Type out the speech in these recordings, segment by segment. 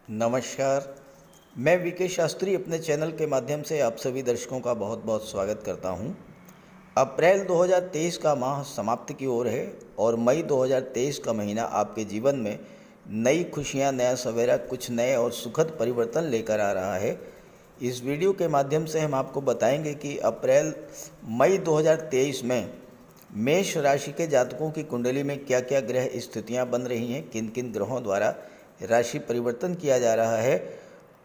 नमस्कार। मैं वीके शास्त्री अपने चैनल के माध्यम से आप सभी दर्शकों का बहुत बहुत स्वागत करता हूं। अप्रैल 2023 का माह समाप्ति की ओर है और मई 2023 का महीना आपके जीवन में नई खुशियां, नया सवेरा, कुछ नए और सुखद परिवर्तन लेकर आ रहा है। इस वीडियो के माध्यम से हम आपको बताएंगे कि मई 2023 में मेष राशि के जातकों की कुंडली में क्या क्या ग्रह स्थितियां बन रही हैं, किन किन ग्रहों द्वारा राशि परिवर्तन किया जा रहा है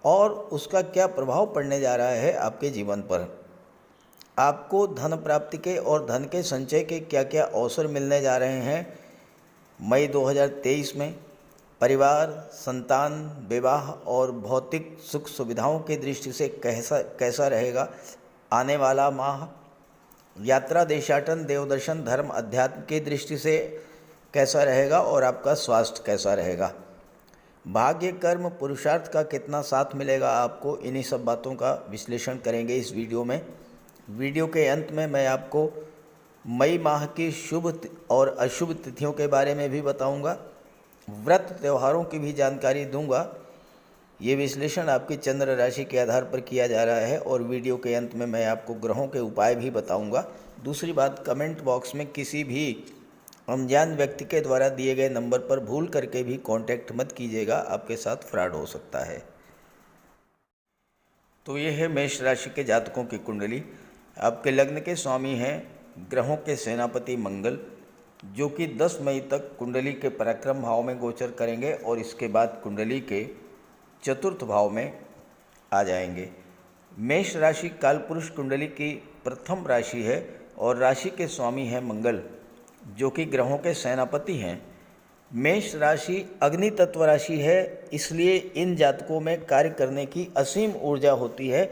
और उसका क्या प्रभाव पड़ने जा रहा है आपके जीवन पर। आपको धन प्राप्ति के और धन के संचय के क्या क्या अवसर मिलने जा रहे हैं मई 2023 में। परिवार, संतान, विवाह और भौतिक सुख सुविधाओं की दृष्टि से कैसा रहेगा आने वाला माह। यात्रा, देशाटन, देवदर्शन, धर्म, अध्यात्म की दृष्टि से कैसा रहेगा और आपका स्वास्थ्य कैसा रहेगा। भाग्य, कर्म, पुरुषार्थ का कितना साथ मिलेगा आपको, इन्हीं सब बातों का विश्लेषण करेंगे इस वीडियो में। वीडियो के अंत में मैं आपको मई माह की शुभ और अशुभ तिथियों के बारे में भी बताऊंगा, व्रत त्योहारों की भी जानकारी दूंगा। ये विश्लेषण आपकी चंद्र राशि के आधार पर किया जा रहा है और वीडियो के अंत में मैं आपको ग्रहों के उपाय भी बताऊंगा। दूसरी बात, कमेंट बॉक्स में किसी भी अनजान व्यक्ति के द्वारा दिए गए नंबर पर भूल करके भी कांटेक्ट मत कीजिएगा, आपके साथ फ्रॉड हो सकता है। तो ये है मेष राशि के जातकों की कुंडली। आपके लग्न के स्वामी हैं ग्रहों के सेनापति मंगल, जो कि 10 मई तक कुंडली के पराक्रम भाव में गोचर करेंगे और इसके बाद कुंडली के चतुर्थ भाव में आ जाएंगे। मेष राशि कालपुरुष कुंडली की प्रथम राशि है और राशि के स्वामी हैं मंगल, जो कि ग्रहों के सेनापति हैं। मेष राशि अग्नि तत्व राशि है, इसलिए इन जातकों में कार्य करने की असीम ऊर्जा होती है,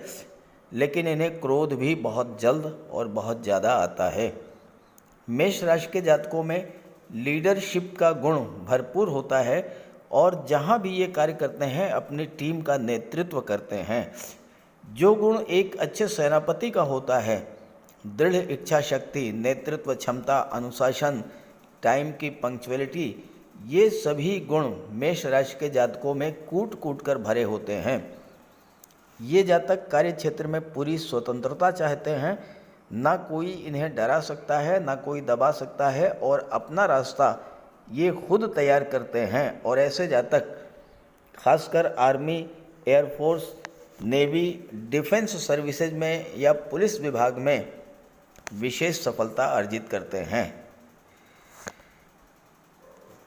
लेकिन इन्हें क्रोध भी बहुत जल्द और बहुत ज़्यादा आता है। मेष राशि के जातकों में लीडरशिप का गुण भरपूर होता है और जहाँ भी ये कार्य करते हैं अपनी टीम का नेतृत्व करते हैं। जो गुण एक अच्छे सेनापति का होता है, दृढ़ इच्छा शक्ति, नेतृत्व क्षमता, अनुशासन, टाइम की पंक्चुअलिटी, ये सभी गुण मेष राशि के जातकों में कूट कूट कर भरे होते हैं। ये जातक कार्य क्षेत्र में पूरी स्वतंत्रता चाहते हैं, ना कोई इन्हें डरा सकता है, ना कोई दबा सकता है और अपना रास्ता ये खुद तैयार करते हैं। और ऐसे जातक खासकर army, air force, navy, defence services में या पुलिस विभाग में विशेष सफलता अर्जित करते हैं।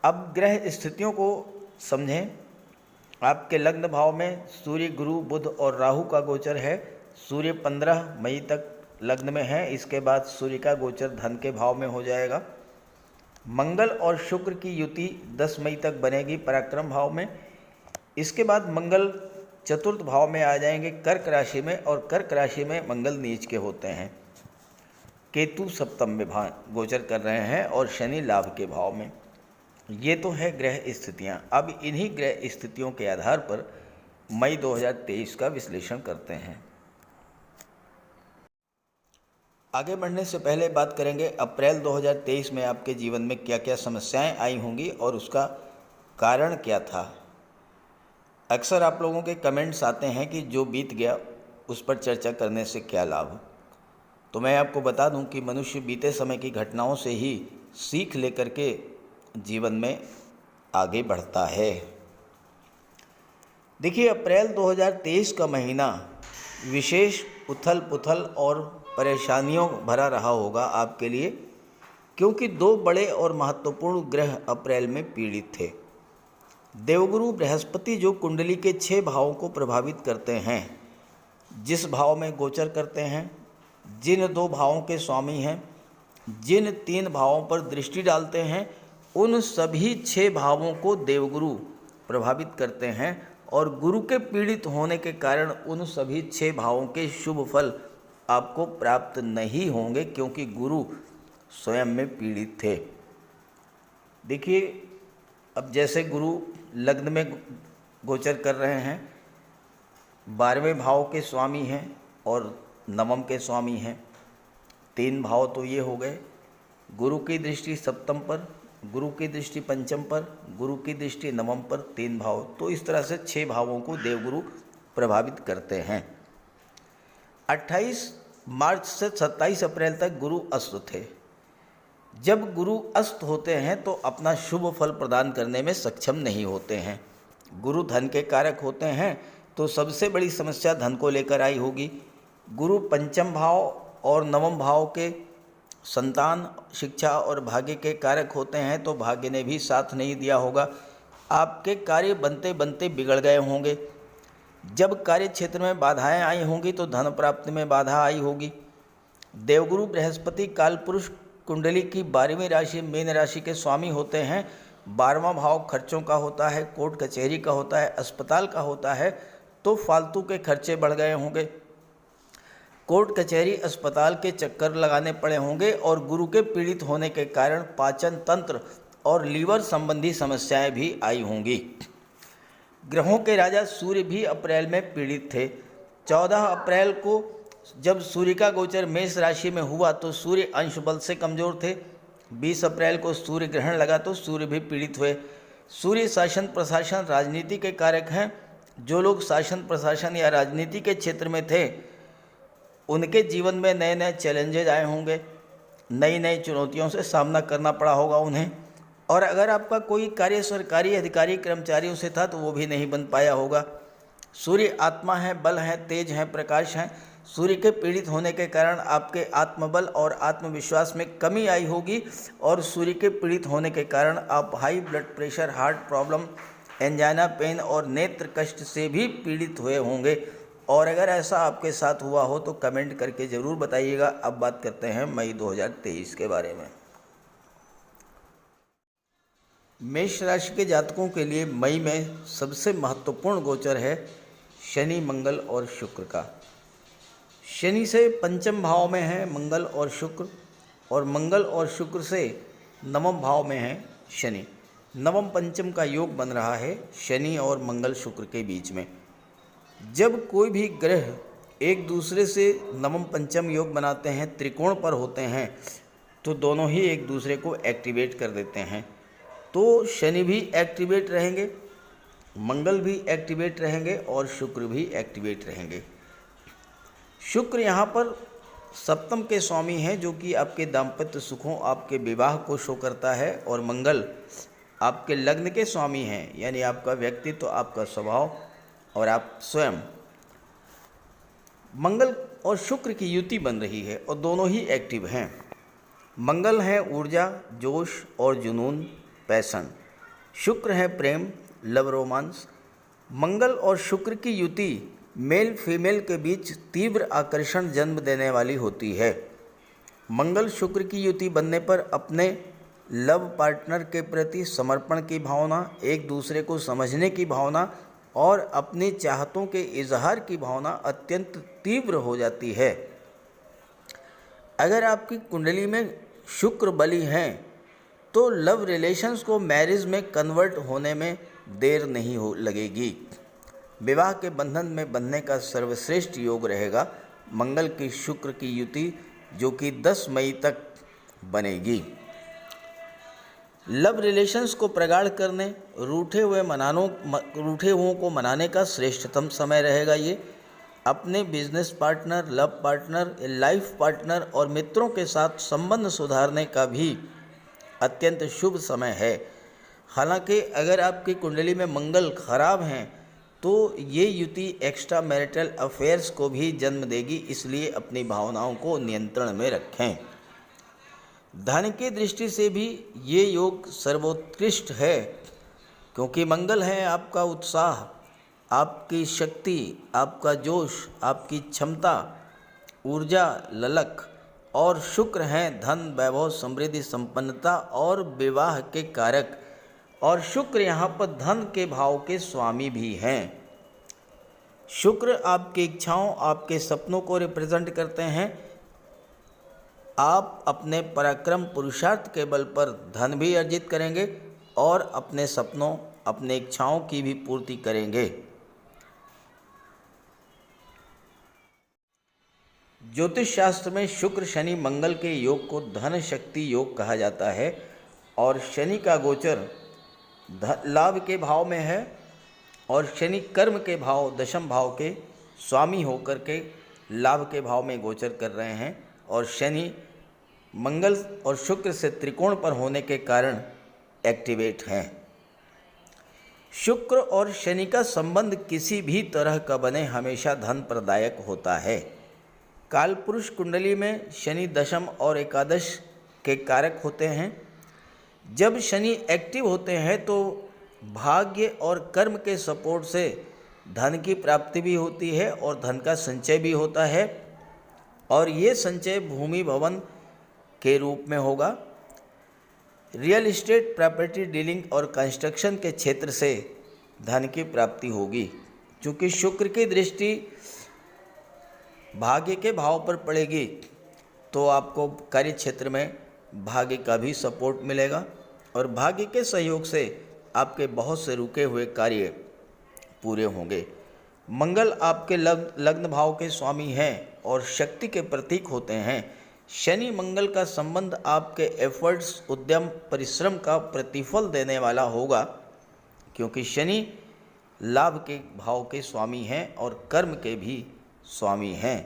अब ग्रह स्थितियों को समझें। आपके लग्न भाव में सूर्य, गुरु, बुध और राहु का गोचर है। सूर्य 15 मई तक लग्न में है, इसके बाद सूर्य का गोचर धन के भाव में हो जाएगा। मंगल और शुक्र की युति 10 मई तक बनेगी पराक्रम भाव में। इसके बाद मंगल चतुर्थ भाव में आ जाएंगे कर्क राशि में और कर्क राशि में मंगल नीच के होते हैं। केतु सप्तम में गोचर कर रहे हैं और शनि लाभ के भाव में। ये तो है ग्रह स्थितियाँ। अब इन्हीं ग्रह स्थितियों के आधार पर मई 2023 का विश्लेषण करते हैं। आगे बढ़ने से पहले बात करेंगे अप्रैल 2023 में आपके जीवन में क्या क्या समस्याएं आई होंगी और उसका कारण क्या था। अक्सर आप लोगों के कमेंट्स आते हैं कि जो बीत गया उस पर चर्चा करने से क्या लाभ। तो मैं आपको बता दूं कि मनुष्य बीते समय की घटनाओं से ही सीख लेकर के जीवन में आगे बढ़ता है। देखिए, अप्रैल 2023 का महीना विशेष उथल पुथल और परेशानियों भरा रहा होगा आपके लिए, क्योंकि 2 बड़े और महत्वपूर्ण ग्रह अप्रैल में पीड़ित थे। देवगुरु बृहस्पति, जो कुंडली के 6 भावों को प्रभावित करते हैं, जिस भाव में गोचर करते हैं, जिन 2 भावों के स्वामी हैं, जिन 3 भावों पर दृष्टि डालते हैं, उन सभी 6 भावों को देवगुरु प्रभावित करते हैं और गुरु के पीड़ित होने के कारण उन सभी 6 भावों के शुभ फल आपको प्राप्त नहीं होंगे, क्योंकि गुरु स्वयं में पीड़ित थे। देखिए, अब जैसे गुरु लग्न में गोचर कर रहे हैं, 12वें भाव के स्वामी हैं और नवम के स्वामी हैं। 3 भाव तो ये हो गए। गुरु की दृष्टि सप्तम पर, गुरु की दृष्टि पंचम पर, गुरु की दृष्टि नवम पर, 3 भाव, तो इस तरह से 6 भावों को देवगुरु प्रभावित करते हैं। 28 मार्च से 27 अप्रैल तक गुरु अस्त थे। जब गुरु अस्त होते हैं तो अपना शुभ फल प्रदान करने में सक्षम नहीं होते हैं। गुरु धन के कारक होते हैं, तो सबसे बड़ी समस्या धन को लेकर आई होगी। गुरु पंचम भाव और नवम भाव के संतान, शिक्षा और भाग्य के कारक होते हैं, तो भाग्य ने भी साथ नहीं दिया होगा। आपके कार्य बनते बनते बिगड़ गए होंगे। जब कार्य क्षेत्र में बाधाएं आई होंगी तो धन प्राप्ति में बाधा आई होगी। देवगुरु बृहस्पति कालपुरुष कुंडली की 12वीं राशि मीन राशि के स्वामी होते हैं। 12वां भाव खर्चों का होता है, कोर्ट कचहरी का होता है, अस्पताल का होता है, तो फालतू के खर्चे बढ़ गए होंगे। कोर्ट कचहरी अस्पताल के चक्कर लगाने पड़े होंगे और गुरु के पीड़ित होने के कारण पाचन तंत्र और लीवर संबंधी समस्याएं भी आई होंगी। ग्रहों के राजा सूर्य भी अप्रैल में पीड़ित थे। 14 अप्रैल को जब सूर्य का गोचर मेष राशि में हुआ तो सूर्य अंश बल से कमज़ोर थे। 20 अप्रैल को सूर्य ग्रहण लगा तो सूर्य भी पीड़ित हुए। सूर्य शासन प्रशासन राजनीति के कारक हैं। जो लोग शासन प्रशासन या राजनीति के क्षेत्र में थे उनके जीवन में नए नए चैलेंजेज आए होंगे, नई नई चुनौतियों से सामना करना पड़ा होगा उन्हें। और अगर आपका कोई कार्य सरकारी अधिकारी कर्मचारियों से था तो वो भी नहीं बन पाया होगा। सूर्य आत्मा है, बल है, तेज है, प्रकाश है। सूर्य के पीड़ित होने के कारण आपके आत्मबल और आत्मविश्वास में कमी आई होगी और सूर्य के पीड़ित होने के कारण आप high blood pressure, heart problem, angina pain और नेत्र कष्ट से भी पीड़ित हुए होंगे। और अगर ऐसा आपके साथ हुआ हो तो कमेंट करके ज़रूर बताइएगा। अब बात करते हैं मई 2023 के बारे में। मेष राशि के जातकों के लिए मई में सबसे महत्वपूर्ण गोचर है शनि, मंगल और शुक्र का। शनि से पंचम भाव में है मंगल और शुक्र, और मंगल और शुक्र से नवम भाव में है शनि। नवम पंचम का योग बन रहा है शनि और मंगल शुक्र के बीच में। जब कोई भी ग्रह एक दूसरे से नवम पंचम योग बनाते हैं, त्रिकोण पर होते हैं, तो दोनों ही एक दूसरे को एक्टिवेट कर देते हैं। तो शनि भी एक्टिवेट रहेंगे, मंगल भी एक्टिवेट रहेंगे और शुक्र भी एक्टिवेट रहेंगे। शुक्र यहाँ पर सप्तम के स्वामी हैं, जो कि आपके दाम्पत्य सुखों, आपके विवाह को शो करता है। और मंगल आपके लग्न के स्वामी हैं, यानी आपका व्यक्तित्व, आपका स्वभाव और आप स्वयं। मंगल और शुक्र की युति बन रही है और दोनों ही एक्टिव हैं। मंगल है ऊर्जा, जोश और जुनून, पैशन। शुक्र है प्रेम, लव, रोमांस। मंगल और शुक्र की युति मेल फीमेल के बीच तीव्र आकर्षण जन्म देने वाली होती है। मंगल शुक्र की युति बनने पर अपने लव पार्टनर के प्रति समर्पण की भावना, एक दूसरे को समझने की भावना और अपनी चाहतों के इजहार की भावना अत्यंत तीव्र हो जाती है। अगर आपकी कुंडली में शुक्र बली हैं तो लव रिलेशंस को मैरिज में कन्वर्ट होने में देर नहीं हो लगेगी। विवाह के बंधन में बंधने का सर्वश्रेष्ठ योग रहेगा मंगल की शुक्र की युति, जो कि 10 मई तक बनेगी। लव रिलेशंस को प्रगाढ़ करने, रूठे हुओं को मनाने का श्रेष्ठतम समय रहेगा ये। अपने business partner, love partner, life partner और मित्रों के साथ संबंध सुधारने का भी अत्यंत शुभ समय है। हालांकि अगर आपकी कुंडली में मंगल खराब हैं तो ये युति एक्स्ट्रा मैरिटल अफेयर्स को भी जन्म देगी, इसलिए अपनी भावनाओं को नियंत्रण में रखें। धन की दृष्टि से भी ये योग सर्वोत्कृष्ट है, क्योंकि मंगल है आपका उत्साह, आपकी शक्ति, आपका जोश, आपकी क्षमता, ऊर्जा, ललक। और शुक्र हैं धन, वैभव, समृद्धि, संपन्नता और विवाह के कारक। और शुक्र यहाँ पर धन के भाव के स्वामी भी हैं। शुक्र आपकी इच्छाओं, आपके सपनों को रिप्रेजेंट करते हैं। आप अपने पराक्रम, पुरुषार्थ के बल पर धन भी अर्जित करेंगे और अपने सपनों, अपने इच्छाओं की भी पूर्ति करेंगे। ज्योतिष शास्त्र में शुक्र शनि मंगल के योग को धन शक्ति योग कहा जाता है और शनि का गोचर लाभ के भाव में है और शनि कर्म के भाव दशम भाव के स्वामी होकर के लाभ के भाव में गोचर कर रहे हैं और शनि मंगल और शुक्र से त्रिकोण पर होने के कारण एक्टिवेट हैं। शुक्र और शनि का संबंध किसी भी तरह का बने हमेशा धन प्रदायक होता है। कालपुरुष कुंडली में शनि दशम और एकादश के कारक होते हैं। जब शनि एक्टिव होते हैं तो भाग्य और कर्म के सपोर्ट से धन की प्राप्ति भी होती है और धन का संचय भी होता है और ये संचय भूमि भवन के रूप में होगा। रियल इस्टेट प्रॉपर्टी डीलिंग और कंस्ट्रक्शन के क्षेत्र से धन की प्राप्ति होगी। क्योंकि शुक्र की दृष्टि भाग्य के भाव पर पड़ेगी तो आपको कार्य क्षेत्र में भाग्य का भी सपोर्ट मिलेगा और भाग्य के सहयोग से आपके बहुत से रुके हुए कार्य पूरे होंगे। मंगल आपके लग्न भाव के स्वामी हैं और शक्ति के प्रतीक होते हैं। शनि मंगल का संबंध आपके एफर्ट्स उद्यम परिश्रम का प्रतिफल देने वाला होगा क्योंकि शनि लाभ के भाव के स्वामी हैं और कर्म के भी स्वामी हैं।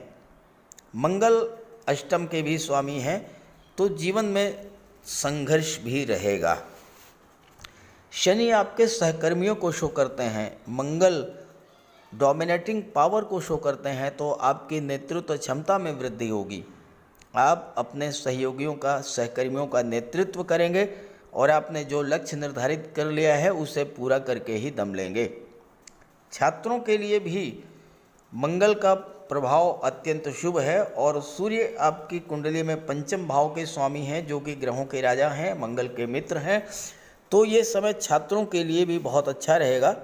मंगल अष्टम के भी स्वामी हैं तो जीवन में संघर्ष भी रहेगा। शनि आपके सहकर्मियों को शो करते हैं। मंगल डोमिनेटिंग पावर को शो करते हैं तो आपकी नेतृत्व क्षमता में वृद्धि होगी। आप अपने सहयोगियों का सहकर्मियों का नेतृत्व करेंगे और आपने जो लक्ष्य निर्धारित कर लिया है उसे पूरा करके ही दम लेंगे। छात्रों के लिए भी मंगल का प्रभाव अत्यंत शुभ है और सूर्य आपकी कुंडली में पंचम भाव के स्वामी हैं जो कि ग्रहों के राजा हैं, मंगल के मित्र हैं। तो ये समय छात्रों के लिए भी बहुत अच्छा रहेगा।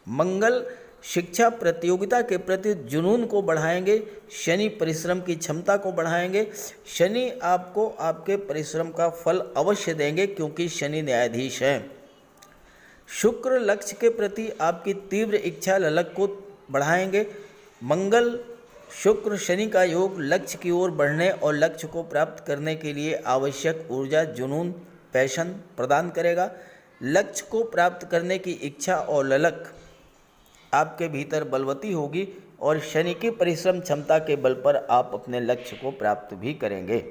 मंगल शिक्षा प्रतियोगिता के प्रति जुनून को बढ़ाएंगे। शनि परिश्रम की क्षमता को बढ़ाएंगे। शनि आपको आपके परिश्रम का फल अवश्य देंगे क्योंकि शनि न्यायाधीश हैं। शुक्र लक्ष्य के प्रति आपकी तीव्र इच्छा ललक को बढ़ाएंगे। मंगल शुक्र शनि का योग लक्ष्य की ओर बढ़ने और लक्ष्य को प्राप्त करने के लिए आवश्यक ऊर्जा जुनून पैशन प्रदान करेगा। लक्ष्य को प्राप्त करने की इच्छा और ललक आपके भीतर बलवती होगी और शनि की परिश्रम क्षमता के बल पर आप अपने लक्ष्य को प्राप्त भी करेंगे।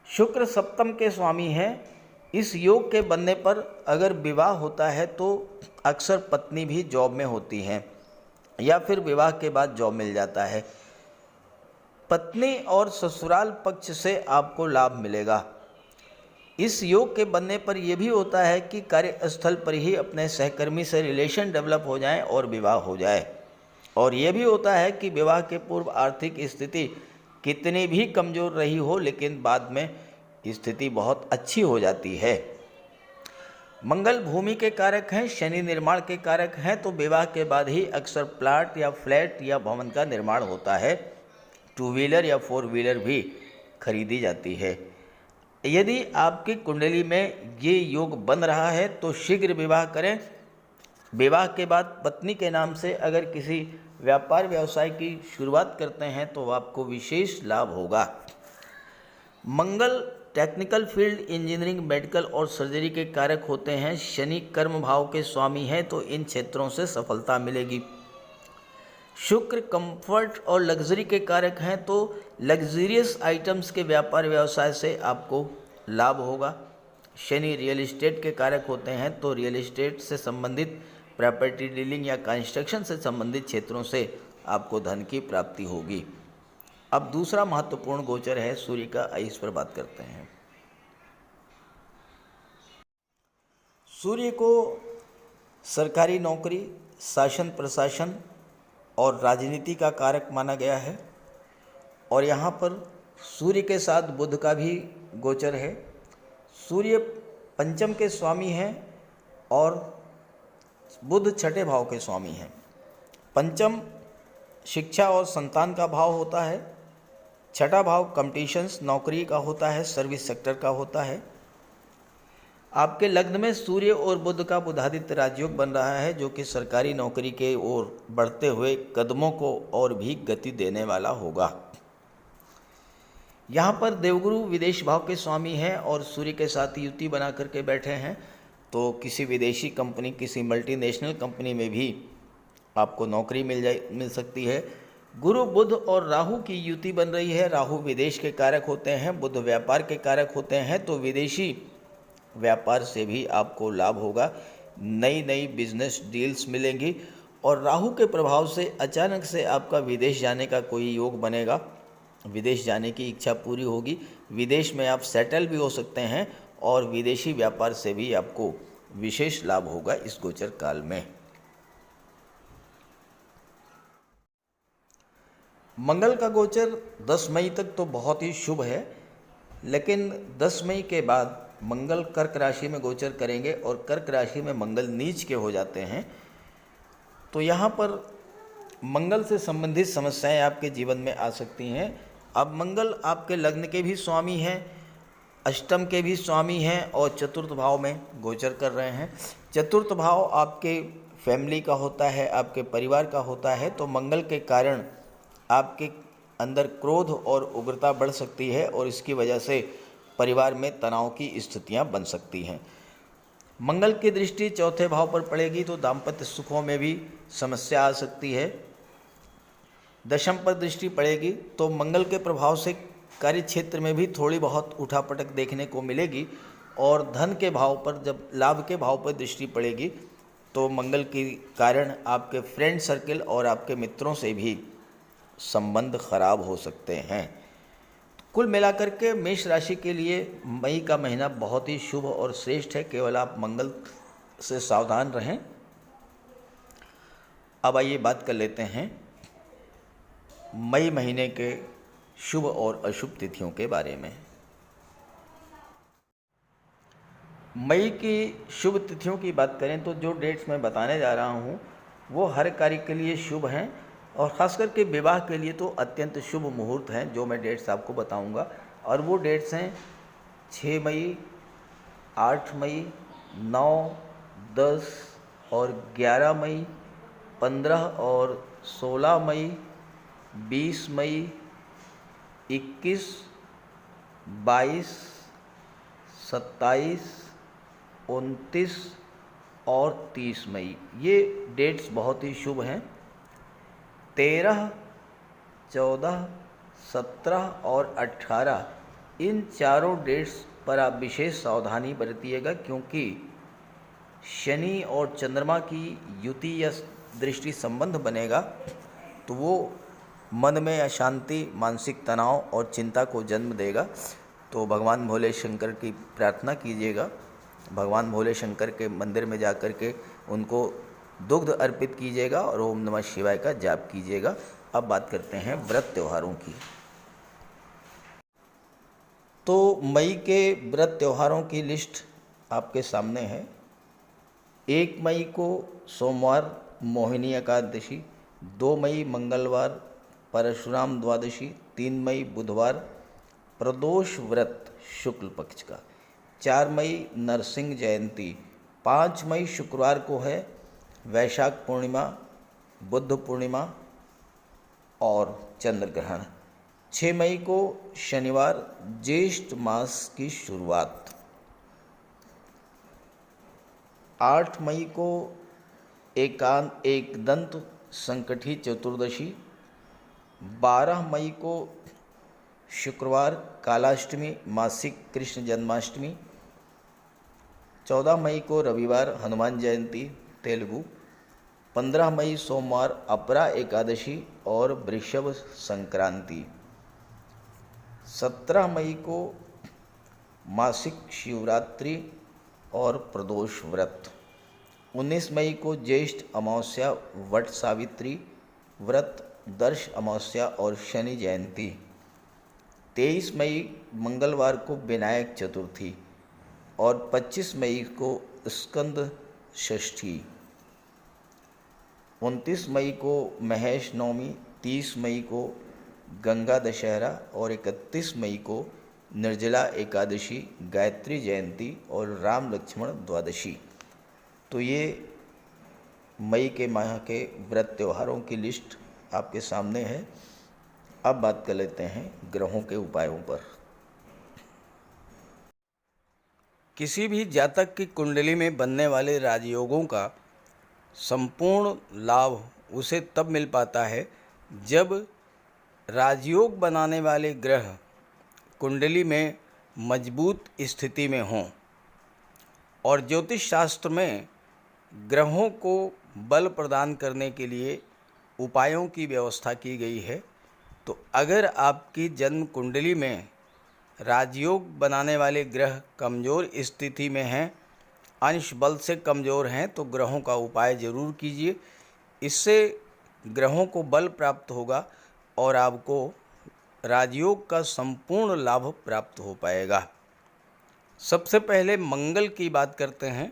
शुक्र सप्तम के स्वामी हैं। इस योग के बनने पर अगर विवाह होता है तो अक्सर पत्नी भी जॉब में होती हैं या फिर विवाह के बाद जॉब मिल जाता है। पत्नी और ससुराल पक्ष से आपको लाभ मिलेगा। इस योग के बनने पर यह भी होता है कि कार्यस्थल पर ही अपने सहकर्मी से रिलेशन डेवलप हो जाए और विवाह हो जाए। और यह भी होता है कि विवाह के पूर्व आर्थिक स्थिति कितनी भी कमज़ोर रही हो लेकिन बाद में स्थिति बहुत अच्छी हो जाती है। मंगल भूमि के कारक हैं, शनि निर्माण के कारक हैं तो विवाह के बाद ही अक्सर प्लाट या फ्लैट या भवन का निर्माण होता है। 2 व्हीलर या 4 व्हीलर भी खरीदी जाती है। यदि आपकी कुंडली में ये योग बन रहा है तो शीघ्र विवाह करें। विवाह के बाद पत्नी के नाम से अगर किसी व्यापार व्यवसाय की शुरुआत करते हैं तो आपको विशेष लाभ होगा। मंगल टेक्निकल फील्ड, इंजीनियरिंग, मेडिकल और सर्जरी के कारक होते हैं। शनि कर्म भाव के स्वामी हैं तो इन क्षेत्रों से सफलता मिलेगी। शुक्र कंफर्ट और लग्जरी के कारक हैं तो लग्जरियस आइटम्स के व्यापार व्यवसाय से आपको लाभ होगा। शनि रियल इस्टेट के कारक होते हैं तो रियल इस्टेट से संबंधित प्रॉपर्टी डीलिंग या कंस्ट्रक्शन से संबंधित क्षेत्रों से आपको धन की प्राप्ति होगी। अब दूसरा महत्वपूर्ण गोचर है सूर्य का, इस पर बात करते हैं। सूर्य को सरकारी नौकरी, शासन प्रशासन और राजनीति का कारक माना गया है और यहाँ पर सूर्य के साथ बुध का भी गोचर है। सूर्य पंचम के स्वामी हैं और बुध छठे भाव के स्वामी हैं। पंचम शिक्षा और संतान का भाव होता है। छठा भाव कॉम्पिटिशन्स, नौकरी का होता है, सर्विस सेक्टर का होता है। आपके लग्न में सूर्य और बुध का बुधादित्य राजयोग बन रहा है जो कि सरकारी नौकरी के ओर बढ़ते हुए कदमों को और भी गति देने वाला होगा। यहाँ पर देवगुरु विदेश भाव के स्वामी हैं और सूर्य के साथ युति बना करके बैठे हैं, तो किसी विदेशी कंपनी, किसी मल्टीनेशनल कंपनी में भी आपको नौकरी मिल सकती है। गुरु बुध और राहु की युति बन रही है। राहु विदेश के कारक होते हैं, बुध व्यापार के कारक होते हैं, तो विदेशी व्यापार से भी आपको लाभ होगा। नई नई बिजनेस डील्स मिलेंगी और राहु के प्रभाव से अचानक से आपका विदेश जाने का कोई योग बनेगा। विदेश जाने की इच्छा पूरी होगी, विदेश में आप सेटल भी हो सकते हैं और विदेशी व्यापार से भी आपको विशेष लाभ होगा इस गोचर काल में। मंगल का गोचर 10 मई तक तो बहुत ही शुभ है, लेकिन 10 मई के बाद मंगल कर्क राशि में गोचर करेंगे और कर्क राशि में मंगल नीच के हो जाते हैं, तो यहाँ पर मंगल से संबंधित समस्याएं आपके जीवन में आ सकती हैं। अब मंगल आपके लग्न के भी स्वामी हैं, अष्टम के भी स्वामी हैं और चतुर्थ भाव में गोचर कर रहे हैं। चतुर्थ भाव आपके फैमिली का होता है, आपके परिवार का होता है, तो मंगल के कारण आपके अंदर क्रोध और उग्रता बढ़ सकती है और इसकी वजह से परिवार में तनाव की स्थितियां बन सकती हैं। मंगल की दृष्टि चौथे भाव पर पड़ेगी तो दाम्पत्य सुखों में भी समस्या आ सकती है। दशम पर दृष्टि पड़ेगी तो मंगल के प्रभाव से कार्य क्षेत्र में भी थोड़ी बहुत उठापटक देखने को मिलेगी और धन के भाव पर, जब लाभ के भाव पर दृष्टि पड़ेगी तो मंगल के कारण आपके फ्रेंड सर्कल और आपके मित्रों से भी संबंध खराब हो सकते हैं। कुल मिलाकर के मेष राशि के लिए मई का महीना बहुत ही शुभ और श्रेष्ठ है, केवल आप मंगल से सावधान रहें। अब आइए बात कर लेते हैं मई महीने के शुभ और अशुभ तिथियों के बारे में। मई की शुभ तिथियों की बात करें तो जो डेट्स मैं बताने जा रहा हूँ वो हर कार्य के लिए शुभ हैं और ख़ास करके विवाह के लिए तो अत्यंत शुभ मुहूर्त हैं जो मैं डेट्स आपको बताऊंगा। और वो डेट्स हैं 6 मई, 8 मई, 9, 10 और 11 मई, 15 और 16 मई, 20 मई, 21, 22, 27, 29 और 30 मई। ये डेट्स बहुत ही शुभ हैं। 13, 14, 17 और 18 इन चारों डेट्स पर आप विशेष सावधानी बरतिएगा, क्योंकि शनि और चंद्रमा की युति या दृष्टि संबंध बनेगा तो वो मन में अशांति, मानसिक तनाव और चिंता को जन्म देगा। तो भगवान भोले शंकर की प्रार्थना कीजिएगा, भगवान भोले शंकर के मंदिर में जाकर के उनको दुग्ध अर्पित कीजिएगा और ओम नमः शिवाय का जाप कीजिएगा। अब बात करते हैं व्रत त्योहारों की। तो मई के व्रत त्योहारों की लिस्ट आपके सामने है। 1 मई को सोमवार मोहिनी एकादशी, 2 मई मंगलवार परशुराम द्वादशी, 3 मई बुधवार प्रदोष व्रत शुक्ल पक्ष का, 4 मई नरसिंह जयंती, 5 मई शुक्रवार को है वैशाख पूर्णिमा, बुद्ध पूर्णिमा और चंद्र ग्रहण, 6 मई को शनिवार ज्येष्ठ मास की शुरुआत, 8 मई को एकदंत संकठी चतुर्दशी, 12 मई को शुक्रवार कालाष्टमी मासिक कृष्ण जन्माष्टमी, 14 मई को रविवार हनुमान जयंती तेलुगु, 15 मई सोमवार अपरा एकादशी और वृषभ संक्रांति, 17 मई को मासिक शिवरात्रि और प्रदोष व्रत, 19 मई को ज्येष्ठ अमावस्या वट सावित्री व्रत, दर्श अमावस्या और शनि जयंती, 23 मई मंगलवार को विनायक चतुर्थी और 25 मई को स्कंद षष्ठी, 29 मई को महेश नवमी, 30 मई को गंगा दशहरा और 31 मई को निर्जला एकादशी, गायत्री जयंती और राम लक्ष्मण द्वादशी। तो ये मई के माह के व्रत त्योहारों की लिस्ट आपके सामने है। अब बात कर लेते हैं ग्रहों के उपायों पर। किसी भी जातक की कुंडली में बनने वाले राजयोगों का संपूर्ण लाभ उसे तब मिल पाता है जब राजयोग बनाने वाले ग्रह कुंडली में मजबूत स्थिति में हों। और ज्योतिष शास्त्र में ग्रहों को बल प्रदान करने के लिए उपायों की व्यवस्था की गई है। तो अगर आपकी जन्म कुंडली में राजयोग बनाने वाले ग्रह कमज़ोर स्थिति में हैं, अंश बल से कमज़ोर हैं, तो ग्रहों का उपाय ज़रूर कीजिए। इससे ग्रहों को बल प्राप्त होगा और आपको राजयोग का संपूर्ण लाभ प्राप्त हो पाएगा। सबसे पहले मंगल की बात करते हैं।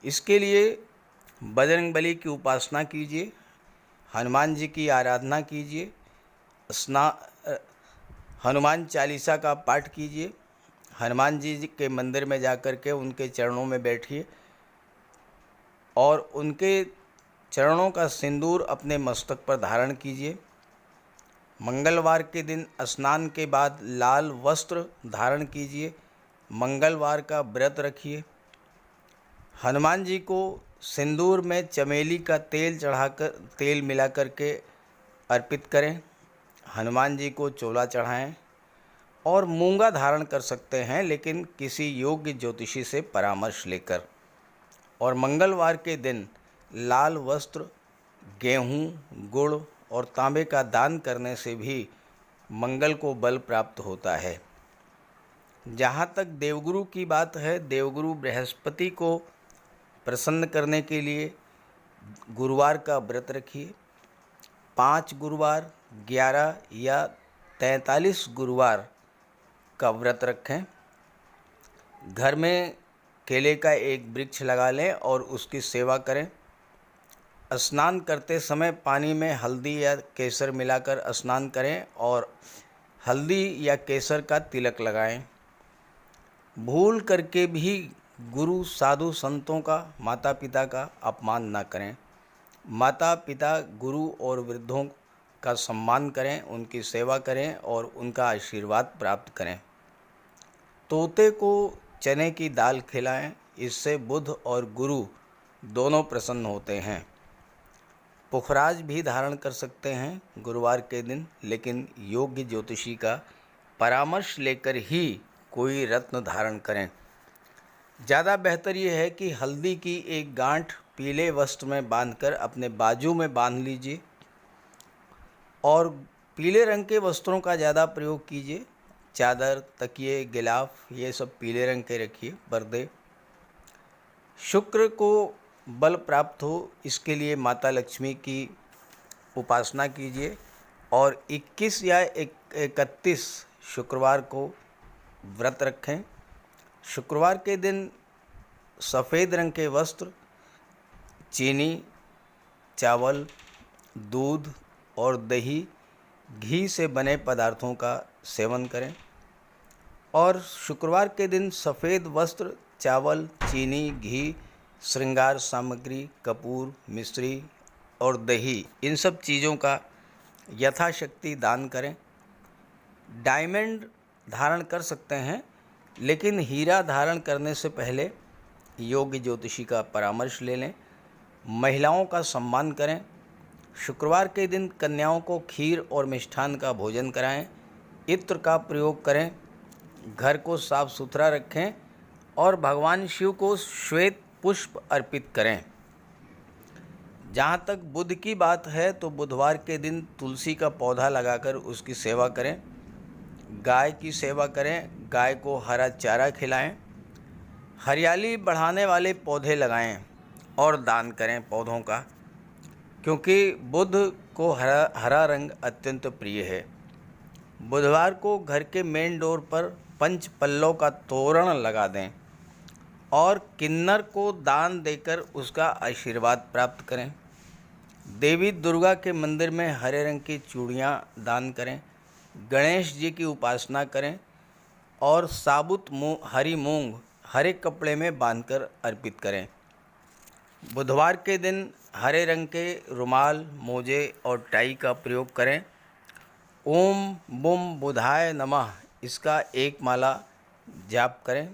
इसके लिए बजरंगबली की उपासना कीजिए, हनुमान जी की आराधना कीजिए, हनुमान चालीसा का पाठ कीजिए, हनुमान जी के मंदिर में जाकर के उनके चरणों में बैठिए और उनके चरणों का सिंदूर अपने मस्तक पर धारण कीजिए। मंगलवार के दिन स्नान के बाद लाल वस्त्र धारण कीजिए, मंगलवार का व्रत रखिए। हनुमान जी को सिंदूर में चमेली का तेल मिला करके अर्पित करें। हनुमान जी को चोला चढ़ाएं और मूंगा धारण कर सकते हैं, लेकिन किसी योग्य ज्योतिषी से परामर्श लेकर। और मंगलवार के दिन लाल वस्त्र, गेहूं, गुड़ और तांबे का दान करने से भी मंगल को बल प्राप्त होता है। जहाँ तक देवगुरु की बात है, देवगुरु बृहस्पति को प्रसन्न करने के लिए गुरुवार का व्रत रखिए। 5 गुरुवार, 11 या 43 गुरुवार का व्रत रखें। घर में केले का एक वृक्ष लगा लें और उसकी सेवा करें। स्नान करते समय पानी में हल्दी या केसर मिलाकर स्नान करें और हल्दी या केसर का तिलक लगाएं। भूल करके भी गुरु, साधु, संतों का, माता पिता का अपमान ना करें। माता पिता, गुरु और वृद्धों का सम्मान करें, उनकी सेवा करें और उनका आशीर्वाद प्राप्त करें। तोते को चने की दाल खिलाएं, इससे बुध और गुरु दोनों प्रसन्न होते हैं। पुखराज भी धारण कर सकते हैं गुरुवार के दिन, लेकिन योग्य ज्योतिषी का परामर्श लेकर ही कोई रत्न धारण करें। ज़्यादा बेहतर ये है कि हल्दी की एक गांठ पीले वस्त्र में बांधकर अपने बाजू में बांध लीजिए और पीले रंग के वस्त्रों का ज़्यादा प्रयोग कीजिए। चादर, तकिए, गिलाफ ये सब पीले रंग के रखिए, पर्दे। शुक्र को बल प्राप्त हो, इसके लिए माता लक्ष्मी की उपासना कीजिए और 21 या 31 शुक्रवार को व्रत रखें। शुक्रवार के दिन सफ़ेद रंग के वस्त्र, चीनी, चावल, दूध और दही, घी से बने पदार्थों का सेवन करें। और शुक्रवार के दिन सफ़ेद वस्त्र, चावल, चीनी, घी, श्रृंगार सामग्री, कपूर, मिश्री और दही, इन सब चीज़ों का यथाशक्ति दान करें। डायमंड धारण कर सकते हैं, लेकिन हीरा धारण करने से पहले योग्य ज्योतिषी का परामर्श ले लें। महिलाओं का सम्मान करें। शुक्रवार के दिन कन्याओं को खीर और मिष्ठान का भोजन कराएं। इत्र का प्रयोग करें। घर को साफ सुथरा रखें और भगवान शिव को श्वेत पुष्प अर्पित करें। जहाँ तक बुध की बात है, तो बुधवार के दिन तुलसी का पौधा लगाकर उसकी सेवा करें। गाय की सेवा करें, गाय को हरा चारा खिलाएं। हरियाली बढ़ाने वाले पौधे लगाएं और दान करें पौधों का, क्योंकि बुध को हरा रंग अत्यंत प्रिय है। बुधवार को घर के मेन डोर पर पंच पल्लव का तोरण लगा दें और किन्नर को दान देकर उसका आशीर्वाद प्राप्त करें। देवी दुर्गा के मंदिर में हरे रंग की चूड़ियाँ दान करें। गणेश जी की उपासना करें और साबुत हरी मूंग हरे कपड़े में बांधकर अर्पित करें। बुधवार के दिन हरे रंग के रुमाल, मोजे और टाई का प्रयोग करें ओम बुम बुधाय नमः इसका एक माला जाप करें।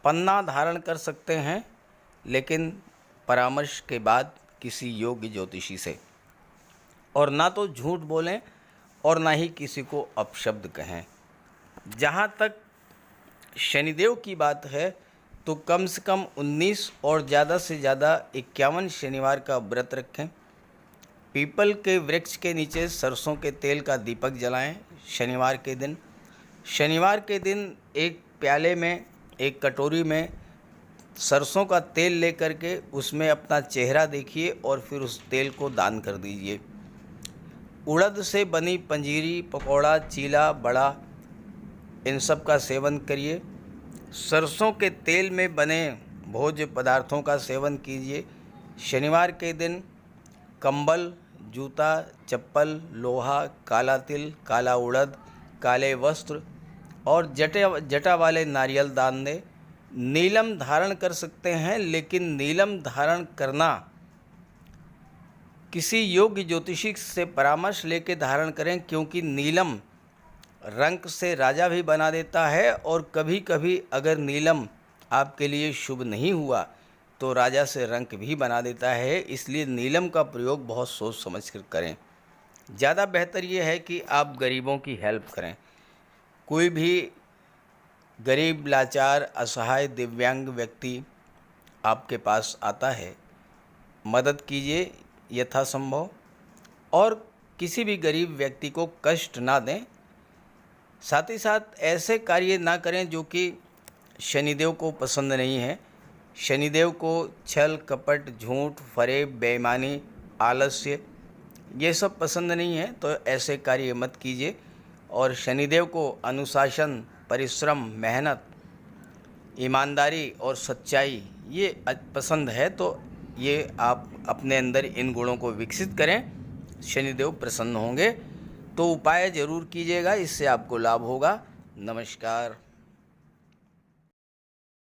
पन्ना धारण कर सकते हैं, लेकिन परामर्श के बाद किसी योग्य ज्योतिषी से। और ना तो झूठ बोलें और ना ही किसी को अपशब्द कहें। जहाँ तक शनिदेव की बात है तो कम से कम 19 और ज़्यादा से ज़्यादा 51 शनिवार का व्रत रखें। पीपल के वृक्ष के नीचे सरसों के तेल का दीपक जलाएं शनिवार के दिन। शनिवार के दिन एक प्याले में, एक कटोरी में सरसों का तेल लेकर के उसमें अपना चेहरा देखिए और फिर उस तेल को दान कर दीजिए। उड़द से बनी पंजीरी, पकौड़ा, चीला, बड़ा, इन सब का सेवन करिए। सरसों के तेल में बने भोज्य पदार्थों का सेवन कीजिए। शनिवार के दिन कंबल, जूता, चप्पल, लोहा, काला तिल, काला उड़द, काले वस्त्र और जटा वाले नारियल दान दें। नीलम धारण कर सकते हैं, लेकिन नीलम धारण करना किसी योग्य ज्योतिषी से परामर्श लेकर धारण करें, क्योंकि नीलम रंग से राजा भी बना देता है और कभी कभी अगर नीलम आपके लिए शुभ नहीं हुआ तो राजा से रंक भी बना देता है। इसलिए नीलम का प्रयोग बहुत सोच समझ कर करें। ज़्यादा बेहतर ये है कि आप गरीबों की हेल्प करें। कोई भी गरीब, लाचार, असहाय, दिव्यांग व्यक्ति आपके पास आता है, मदद कीजिए यथासंभव और किसी भी गरीब व्यक्ति को कष्ट ना दें। साथ ही साथ ऐसे कार्य ना करें जो कि शनिदेव को पसंद नहीं है। शनिदेव को छल, कपट, झूठ, फरेब, बेईमानी, आलस्य ये सब पसंद नहीं है, तो ऐसे कार्य मत कीजिए। और शनिदेव को अनुशासन, परिश्रम, मेहनत, ईमानदारी और सच्चाई ये पसंद है, तो ये आप अपने अंदर इन गुणों को विकसित करें, शनिदेव प्रसन्न होंगे। तो उपाय ज़रूर कीजिएगा, इससे आपको लाभ होगा। नमस्कार।